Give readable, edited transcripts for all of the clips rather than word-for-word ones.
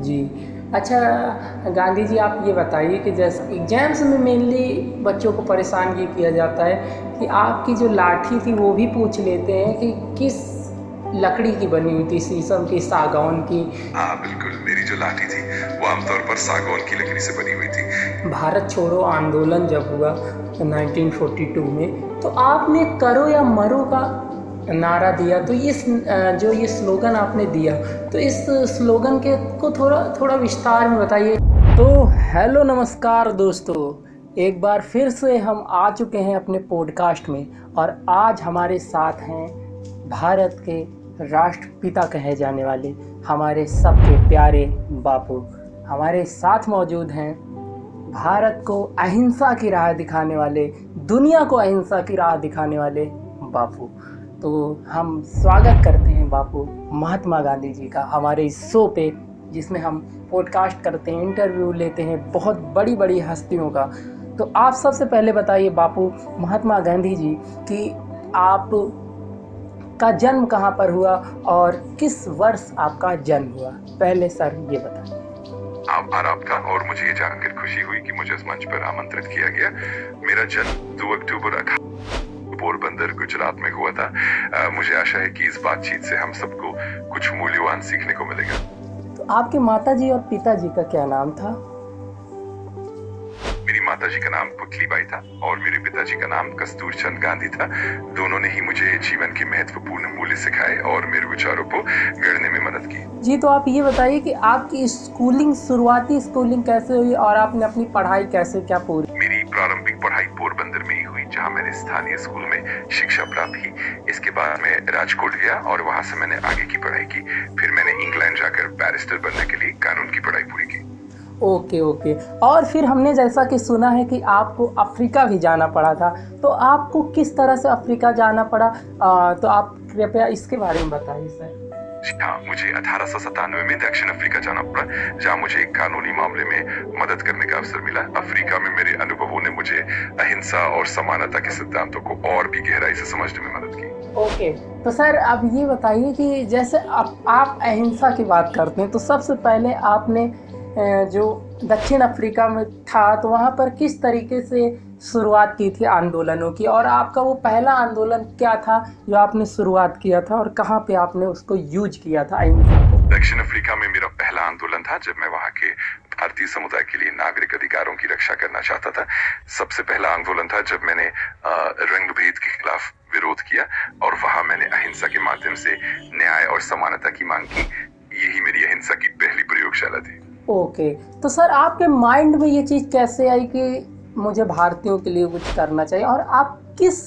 जी। अच्छा, गांधी जी आप ये बताइए कि जैसे एग्ज़ाम्स में मेनली बच्चों को परेशान ये किया जाता है कि आपकी जो लाठी थी वो भी पूछ लेते हैं कि किस लकड़ी की बनी हुई थी, शीशम की, सागौन की। हाँ बिल्कुल, मेरी जो लाठी थी वो आमतौर पर सागौन की लकड़ी से बनी हुई थी। भारत छोड़ो आंदोलन जब हुआ 1942 में, तो आपने करो या मरो का नारा दिया। तो जो ये स्लोगन आपने दिया, तो इस स्लोगन के को थोड़ा थोड़ा विस्तार में बताइए। तो हेलो नमस्कार दोस्तों, एक बार फिर से हम आ चुके हैं अपने पॉडकास्ट में, और आज हमारे साथ हैं भारत के राष्ट्रपिता कहे जाने वाले हमारे सबके प्यारे बापू। हमारे साथ मौजूद हैं भारत को अहिंसा की राह दिखाने वाले, दुनिया को अहिंसा की राह दिखाने वाले बापू। तो हम स्वागत करते हैं बापू महात्मा गांधी जी का हमारे इस शो पे, जिसमें हम पॉडकास्ट करते हैं, इंटरव्यू लेते हैं बहुत बड़ी बड़ी हस्तियों का। तो आप सबसे पहले बताइए बापू महात्मा गांधी जी कि आप का जन्म कहाँ पर हुआ और किस वर्ष आपका जन्म हुआ। पहले सर ये बताइए। आभार आपका, और मुझे ये जानकर खुशी हुई कि मुझे इस मंच पर आमंत्रित किया गया। मेरा जन्म 2 अक्टूबर पोरबंदर गुजरात में हुआ था। मुझे आशा है कि इस बातचीत से हम सबको कुछ मूल्यवान सीखने को मिलेगा। तो आपके माताजी और पिताजी का क्या नाम था? मेरी माताजी का नाम पुतलीबाई था और मेरे पिताजी का नाम कस्तूर चंद गांधी था। दोनों ने ही मुझे जीवन के महत्वपूर्ण मूल्य सिखाए और मेरे विचारों को गढ़ने में मदद की। जी, तो आप ये बताइए कि आपकी शुरुआती स्कूलिंग कैसे हुई और आपने अपनी पढ़ाई कैसे क्या पूरी? मेरी प्रारंभिक पढ़ाई पोरबंदर में ही हुई, जहाँ मैंने स्थानीय स्कूल में शिक्षा प्राप्त की। इसके बाद मैं राजकोट गया और वहाँ से मैंने आगे की पढ़ाई की। फिर मैंने इंग्लैंड जाकर बैरिस्टर बनने के लिए कानून की पढ़ाई पूरी की। ओके। और फिर हमने जैसा कि सुना है कि आपको अफ्रीका भी जाना पड़ा था, तो आपको किस तरह से अफ्रीका जाना पड़ा? तो आप कृपया इसके बारे में बताइए सर। हाँ, मुझे 1897 में दक्षिण अफ्रीका जाना पड़ा, जहाँ मुझे एक कानूनी मामले में मदद करने का अवसर मिला। अफ्रीका में मेरे अनुभवों ने मुझे अहिंसा और समानता के सिद्धांतों को और भी गहराई से समझने में मदद की। ओके, तो सर अब ये बताइए कि जैसे आप अहिंसा की बात करते हैं, तो सबसे पहले आपने जो दक्षिण अफ्रीका में था, तो वहाँ पर किस तरीके से शुरुआत की थी आंदोलनों की, और आपका वो पहला आंदोलन क्या था जो आपने शुरुआत किया था, और कहाँ पे आपने उसको यूज किया था अहिंसा को? दक्षिण अफ्रीका में मेरा पहला आंदोलन था जब मैं वहाँ के भारतीय समुदाय के लिए नागरिक अधिकारों की रक्षा करना चाहता था। सबसे पहला आंदोलन था जब मैंने रंगभेद के खिलाफ विरोध किया, और वहाँ मैंने अहिंसा के माध्यम से न्याय और समानता की मांग की। यही मेरी अहिंसा की पहली प्रयोगशाला थी। ओके, तो सर आपके माइंड में ये चीज़ कैसे आई कि मुझे भारतीयों के लिए कुछ करना चाहिए, और आप किस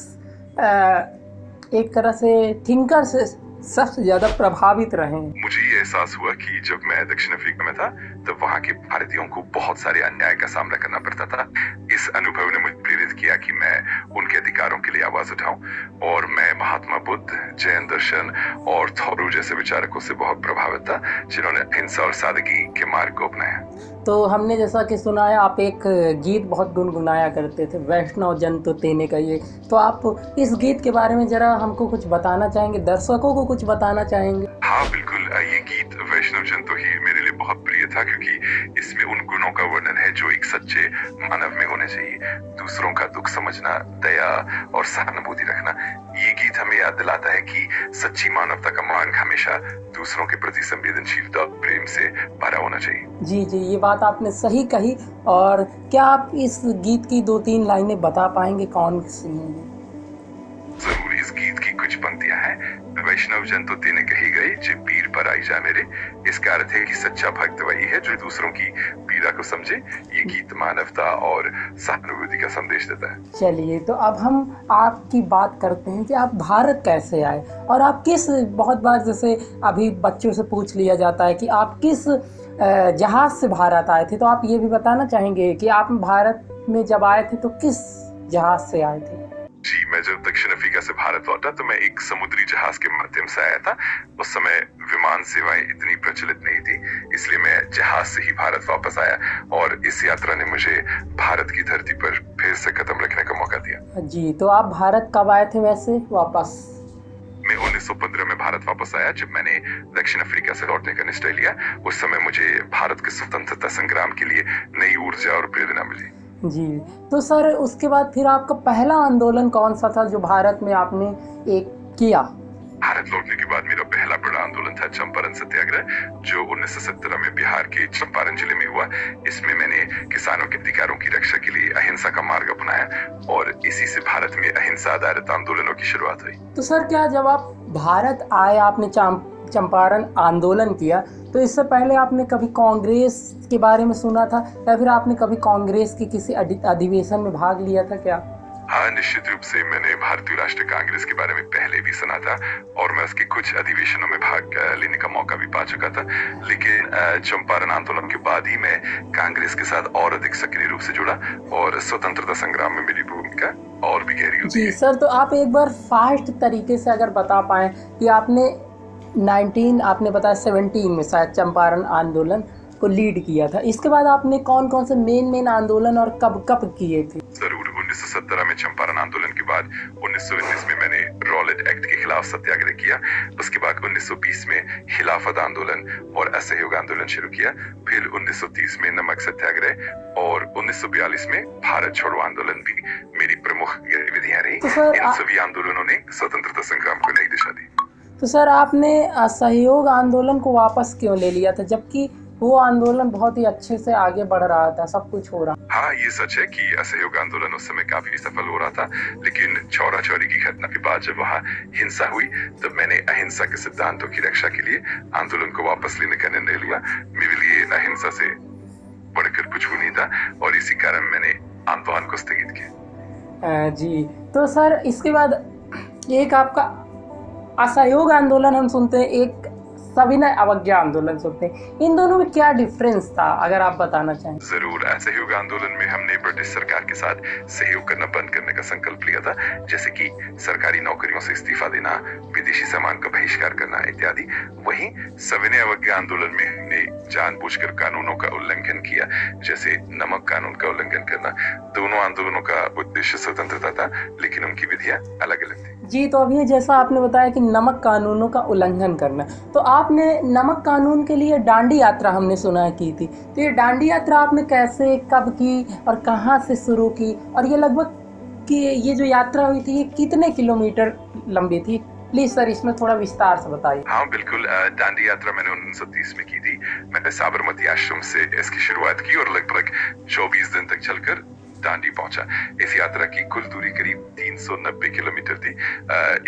एक तरह से थिंकर से सबसे ज़्यादा प्रभावित रहे? मुझे ये एहसास हुआ कि जब मैं दक्षिण अफ्रीका में था तब वहाँ के भारतीयों को बहुत सारे अन्याय का सामना करना पड़ता था। इस अनुभव ने मुझे प्रेरित किया कि मैं उनके अधिकारों के लिए आवाज उठाऊं, और मैं महात्मा बुद्ध, जैन दर्शन और थॉरू जैसे विचारकों से बहुत प्रभावित था, जिन्होंने अहिंसा और सादगी के मार्ग को अपनाया। तो हमने जैसा कि सुना है आप एक गीत बहुत गुनगुनाया करते थे, वैष्णव जन तो तेने कहिए। तो आप इस गीत के बारे में जरा हमको कुछ बताना चाहेंगे, दर्शकों को कुछ बताना चाहेंगे? हाँ बिल्कुल, ये गीत वैष्णव जन तो ही मेरे लिए बहुत प्रिय था, क्योंकि इसमें उन गुणों का वर्णन है जो एक सच्चे मानव में होने चाहिए। दूसरों का दुख समझना, दया और सहानुभूति रखना। ये गीत हमें याद दिलाता है कि सच्ची मानवता का मार्ग हमेशा दूसरों के प्रति संवेदनशीलता और प्रेम से भरा होना चाहिए। जी, ये बात आपने सही कही। और क्या आप इस गीत की 2-3 लाइनें बता पाएंगे कौन सी हैं? जरूर, इस गीत की कुछ पंक्तियां हैं। वैष्णव जन तो तेने कही गई, जे पीर पर आई जा मेरे। इसका अर्थ है कि सच्चा भक्त वही है जो दूसरों की पीड़ा को समझे। ये गीत मानवता और सहानुभूति का संदेश देता है। चलिए, तो अब हम आपकी बात करते हैं कि आप भारत कैसे आए, और आप किस, बहुत बार जैसे अभी बच्चों से पूछ लिया जाता है कि आप किस जहाज से भारत आए थे, तो आप ये भी बताना चाहेंगे कि आप भारत में जब आए थे तो किस जहाज से आए थे? जी, मैं जब दक्षिण अफ्रीका से भारत लौटा तो मैं एक समुद्री जहाज के माध्यम से आया था। उस समय विमान सेवाएं इतनी प्रचलित नहीं थी, इसलिए मैं जहाज से ही भारत वापस आया, और इस यात्रा ने मुझे भारत की धरती पर फिर से कदम रखने का मौका दिया। जी, तो आप भारत कब आए थे वैसे वापस? मैं 1915 में भारत वापस आया जब मैंने दक्षिण अफ्रीका से लौटने का निश्चय लिया। उस समय मुझे भारत के स्वतंत्रता संग्राम के लिए नई ऊर्जा और प्रेरणा मिली। जी, तो सर उसके बाद फिर आपका पहला आंदोलन कौन सा था जो भारत में आपने एक किया? भारत लौटने के बाद मेरा पहला बड़ा आंदोलन था चंपारण सत्याग्रह, जो 1917 में बिहार के चंपारण जिले में हुआ। इसमें मैंने किसानों के अधिकारों की रक्षा के लिए अहिंसा का मार्ग अपनाया और इसी से भारत में अहिंसा आधारित आंदोलनों की शुरुआत हुई। तो सर क्या जब आप भारत आए आपने चंपारण आंदोलन किया, तो इससे पहले आपने कभी कांग्रेस के बारे में सुना था या फिर आपने कभी कांग्रेस के किसी अधिवेशन में भाग लिया था क्या? हाँ, निश्चित रूप से मैंने भारतीय राष्ट्रीय कांग्रेस के बारे में पहले भी सुना था और मैं उसके कुछ अधिवेशनों में भाग लेने का मौका भी पा चुका था। लेकिन चंपारण आंदोलन के बाद ही मैं कांग्रेस के साथ और अधिक सक्रिय रूप से जुड़ा और स्वतंत्रता संग्राम में मेरी भूमिका और भी गहरी होती है। जी सर, तो आप एक बार फास्ट तरीके से अगर बता पाएं कि आपने आपने बताया 17 में शायद चंपारण आंदोलन को लीड किया था, इसके बाद आपने कौन कौन से मेन आंदोलन और कब कब किए थे? जरूर, 1917 में चंपारण आंदोलन के बाद 1919 में मैंने रॉलेट एक्ट के खिलाफ सत्याग्रह किया। उसके बाद 1920 में खिलाफत आंदोलन और असहयोग आंदोलन शुरू किया। फिर 1930 में नमक सत्याग्रह और 1942 में भारत छोड़ो आंदोलन भी मेरी प्रमुख गतिविधियां रही। तो इन सभी आंदोलनों ने स्वतंत्रता संग्राम को नई दिशा दी। तो सर आपने असहयोग आंदोलन को वापस क्यों ले लिया था, जबकि वो आंदोलन बहुत ही अच्छे से आगे बढ़ रहा था, सब कुछ हो रहा? हाँ, ये सच है कि असहयोग आंदोलन उस समय काफी सफल हो रहा था, लेकिन चौरा चौरी की घटना के बाद जब वहाँ हिंसा हुई तब मैंने अहिंसा के सिद्धांतों की रक्षा के लिए आंदोलन को वापस लेने का निर्णय लिया। मेरे लिए अहिंसा से बढ़कर कुछ भी नहीं था और इसी कारण मैंने आंदोलन को स्थगित किया। जी, तो सर इसके बाद एक आपका असहयोग आंदोलन हम सुनते हैं, एक सविनय अवज्ञा आंदोलन सुनते हैं, इन दोनों में क्या डिफरेंस था अगर आप बताना चाहें? जरूर, असहयोग आंदोलन में हमने ब्रिटिश सरकार के साथ सहयोग करना बंद करने का संकल्प लिया था, जैसे कि सरकारी नौकरियों से इस्तीफा देना, विदेशी सामान का बहिष्कार करना इत्यादि। वहीं सविनय अवज्ञा आंदोलन में हमने जानबूझकर कानूनों का उल्लंघन किया, जैसे नमक कानून का उल्लंघन करना। दोनों आंदोलनों का उद्देश्य स्वतंत्रता था, लेकिन उनकी विधियां अलग अलग थी। जी, तो अभी जैसा आपने बताया कि नमक कानूनों का उल्लंघन करना, तो आपने नमक कानून के लिए डांडी यात्रा हमने सुना है की थी, तो ये डांडी यात्रा आपने कैसे, कब की और कहाँ से शुरू की, और ये लगभग कि ये जो यात्रा हुई थी ये कितने किलोमीटर लंबी थी? प्लीज सर इसमें थोड़ा विस्तार से बताइए। हाँ बिल्कुल, दांडी यात्रा मैंने 1930 में की थी। मैंने साबरमती आश्रम से इसकी शुरुआत की और लगभग 24 दिन तक चलकर दांडी पहुंचा। इस यात्रा की कुल दूरी करीब 390 किलोमीटर थी।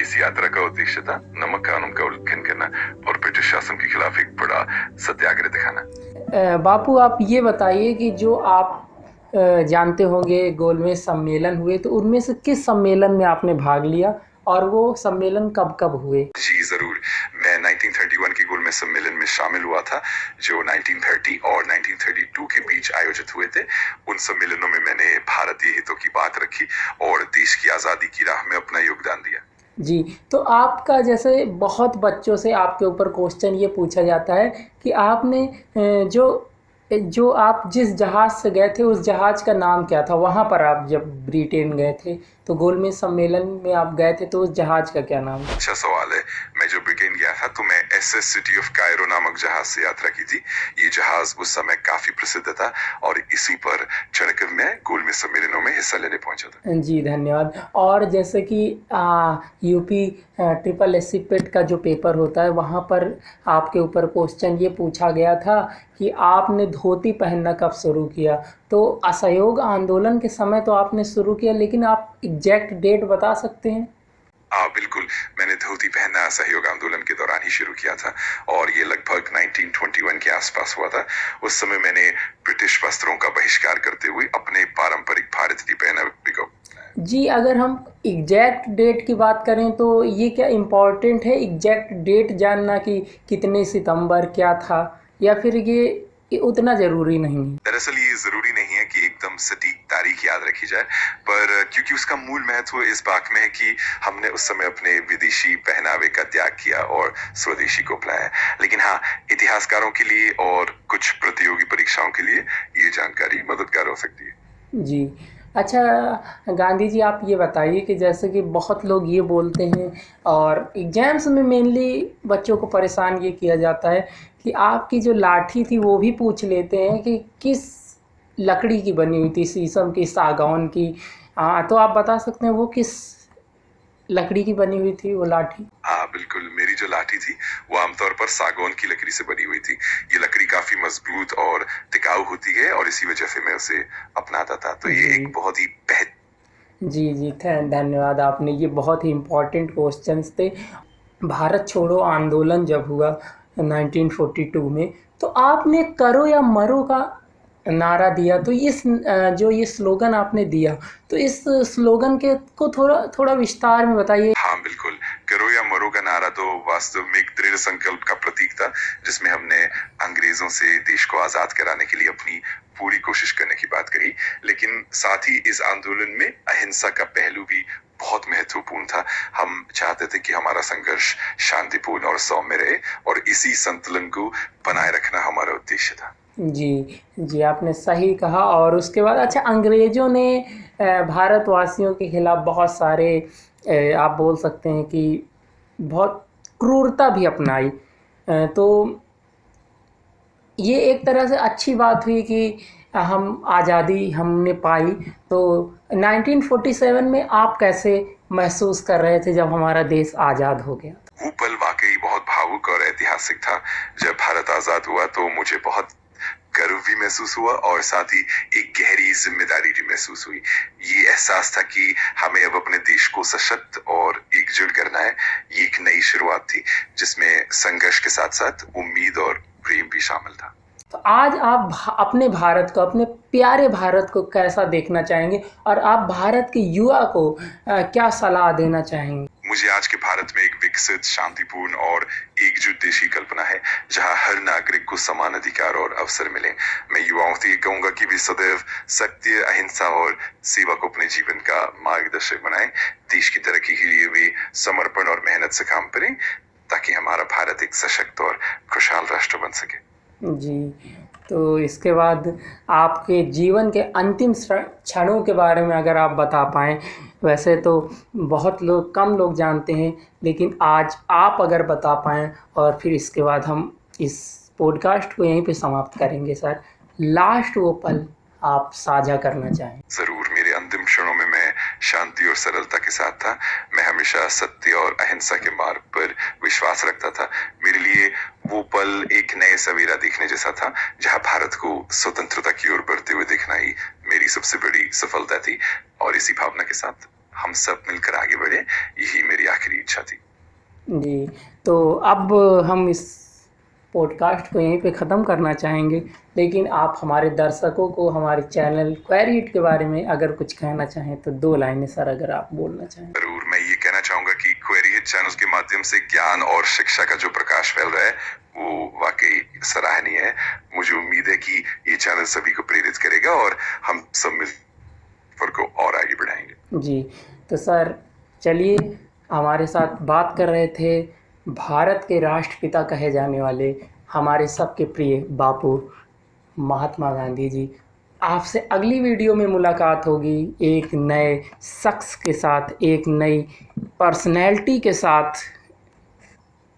इस यात्रा का उद्देश्य था नमक कानून का उल्लंघन करना और ब्रिटिश शासन के खिलाफ एक बड़ा सत्याग्रह दिखाना। बापू आप ये बताइए कि जो आप जानते होंगे गोलमेज सम्मेलन हुए, तो उनमें से किस सम्मेलन में आपने भाग लिया और वो सम्मेलन कब कब हुए? जी जरूर, मैं 1931 के गोलमेज सम्मेलन में शामिल हुआ था, जो 1930 और 1932 के बीच आयोजित हुए थे। उन सम्मेलनों में मैंने भारतीय हितों की बात रखी और देश की आज़ादी की राह में अपना योगदान दिया। जी, तो आपका जैसे बहुत बच्चों से आपके ऊपर क्वेश्चन ये पूछा जाता है कि आपने जो आप जिस जहाज़ से गए थे उस जहाज़ का नाम क्या था? वहाँ पर आप जब ब्रिटेन गए थे तो गोलमेज सम्मेलन में आप गए थे, तो उस जहाज़ का क्या नाम? अच्छा सवाल है। मैं जब ब्रिटेन गया था तो मैं एसएस सिटी ऑफ कायरो नामक जहाज से यात्रा की थी। ये जहाज उस समय काफी प्रसिद्ध था और इसी पर चढ़कर मैं गोलमेज सम्मेलनों में हिस्सा लेने पहुंचा था। जी धन्यवाद। और जैसे कि यूपी SSC पेट का जो पेपर होता है, वहाँ पर आपके ऊपर क्वेश्चन ये पूछा गया था कि आपने धोती पहनना कब शुरू किया? तो असहयोग आंदोलन के समय तो आपने शुरू किया, लेकिन आप एग्जैक्ट डेट बता सकते हैं? बिल्कुल, मैंने धोती पहनना असहयोग आंदोलन के दौरान ही शुरू किया था और ये लगभग 1921 के आसपास हुआ था। उस समय मैंने ब्रिटिश वस्त्रों का बहिष्कार करते हुए अपने पारंपरिक भारतीय पहनावे को। जी, अगर हम एग्जैक्ट डेट की बात करें तो ये क्या इम्पोर्टेंट है एग्जैक्ट डेट जानना कि कितने सितंबर क्या था, या फिर ये उतना ज़रूरी नहीं है? दरअसल ये ज़रूरी नहीं है कि एकदम सटीक तारीख याद रखी जाए, पर क्योंकि उसका मूल महत्व इस बात में है कि हमने उस समय अपने विदेशी पहनावे का त्याग किया और स्वदेशी को अपनाया। लेकिन हाँ, इतिहासकारों के लिए और कुछ प्रतियोगी परीक्षाओं के लिए ये जानकारी मददगार हो सकती है। जी, अच्छा गांधी जी, आप ये बताइए कि जैसे कि बहुत लोग ये बोलते हैं और एग्जाम्स में मेनली बच्चों को परेशान ये किया जाता है कि आपकी जो लाठी थी वो भी पूछ लेते हैं कि किस लकड़ी की बनी हुई थी, शीशम की, सागौन की। हाँ, तो आप बता सकते हैं वो किस लकड़ी की बनी हुई थी वो लाठी? हाँ बिल्कुल, मेरी जो लाठी थी वो आमतौर पर सागौन की लकड़ी से बनी हुई थी। ये लकड़ी काफी मजबूत और टिकाऊ होती है और इसी वजह से मैं उसे अपनाता था। तो ये जी एक बहुत ही जी जी, धन्यवाद। आपने ये बहुत ही इम्पोर्टेंट क्वेश्चंस थे। भारत छोड़ो आंदोलन जब हुआ 1942 में, तो आपने करो या मरो का नारा दिया। तो जो ये स्लोगन आपने दिया, तो इस स्लोगन के को थोड़ा थोड़ा विस्तार में बताइए। हाँ बिल्कुल, करो या मरो का नारा तो वास्तव में एक दृढ़ संकल्प का प्रतीक था, जिसमें हमने अंग्रेजों से देश को आजाद कराने के लिए अपनी पूरी कोशिश करने की बात करी। लेकिन साथ ही इस आंदोलन में अहिंसा का पहलू भी बहुत महत्वपूर्ण था। हम चाहते थे कि हमारा संघर्ष शांतिपूर्ण और सौम्य रहे और इसी संतुलन को बनाए रखना हमारा उद्देश्य था। जी जी, आपने सही कहा। और उसके बाद अच्छा, अंग्रेज़ों ने भारतवासियों के खिलाफ बहुत सारे आप बोल सकते हैं कि बहुत क्रूरता भी अपनाई। तो ये एक तरह से अच्छी बात हुई कि हम आज़ादी हमने पाई। तो 1947 में आप कैसे महसूस कर रहे थे जब हमारा देश आज़ाद हो गया? वो पल वाकई बहुत भावुक और ऐतिहासिक था। जब भारत आजाद हुआ तो मुझे बहुत गर्व भी महसूस हुआ और साथ ही एक गहरी जिम्मेदारी भी महसूस हुई। ये एहसास था कि हमें अब अपने देश को सशक्त और एकजुट करना है। ये एक नई शुरुआत थी जिसमें संघर्ष के साथ साथ उम्मीद और प्रेम भी शामिल था। तो आज आप अपने भारत को, अपने प्यारे भारत को कैसा देखना चाहेंगे और आप भारत के युवा को क्या सलाह देना चाहेंगे? मुझे आज के भारत में एक विकसित, शांतिपूर्ण और एकजुट देश की कल्पना है, जहां हर नागरिक को समान अधिकार और अवसर मिले। मैं युवाओं से ये कहूंगा कि वे सदैव सत्य, अहिंसा और सेवा को अपने जीवन का मार्गदर्शक बनाएं। देश की तरक्की के लिए वे समर्पण और मेहनत से काम करें, ताकि हमारा भारत एक सशक्त और खुशहाल राष्ट्र बन सके। जी, तो इसके बाद आपके जीवन के अंतिम क्षणों के बारे में अगर आप बता पाएँ। वैसे तो बहुत लोग, कम लोग जानते हैं, लेकिन आज आप अगर बता पाएँ और फिर इसके बाद हम इस पॉडकास्ट को यहीं पे समाप्त करेंगे सर। लास्ट वो पल आप साझा करना चाहें? जरूर, मेरे अंतिम क्षणों में मैं शांति और सरलता के साथ था। मैं हमेशा सत्य और अहिंसा के मार्ग पर विश्वास रखता था। मेरे लिए वो पल एक नए सवेरा देखने जैसा था, जहां भारत को स्वतंत्रता की ओर बढ़ते हुए देखना ही मेरी सबसे बड़ी सफलता थी। और इसी भावना के साथ हम सब मिलकर आगे बढ़े, यही मेरी आखिरी इच्छा थी। जी, तो अब हम इस पॉडकास्ट को यहीं पे ख़त्म करना चाहेंगे, लेकिन आप हमारे दर्शकों को हमारे चैनल क्वेरी हिट के बारे में अगर कुछ कहना चाहें तो 2 लाइनें सर अगर आप बोलना चाहें। जरूर, मैं ये कहना चाहूंगा कि क्वेरी हिट चैनल के माध्यम से ज्ञान और शिक्षा का जो प्रकाश फैल रहा है वो वाकई सराहनीय है। मुझे उम्मीद है कि ये चैनल सभी को प्रेरित करेगा और हम सब मिलकर को और आगे बढ़ाएंगे। जी, तो सर चलिए, हमारे साथ बात कर रहे थे भारत के राष्ट्रपिता कहे जाने वाले हमारे सबके प्रिय बापू महात्मा गांधी जी। आपसे अगली वीडियो में मुलाकात होगी एक नए शख्स के साथ, एक नई पर्सनैलिटी के साथ।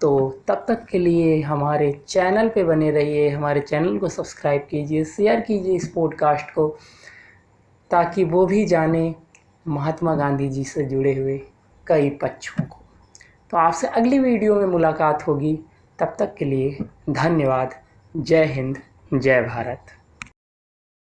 तो तब तक के लिए हमारे चैनल पे बने रहिए, हमारे चैनल को सब्सक्राइब कीजिए, शेयर कीजिए इस पॉडकास्ट को, ताकि वो भी जाने महात्मा गांधी जी से जुड़े हुए कई पक्षों को। तो आपसे अगली वीडियो में मुलाकात होगी। तब तक के लिए धन्यवाद। जय हिंद, जय भारत।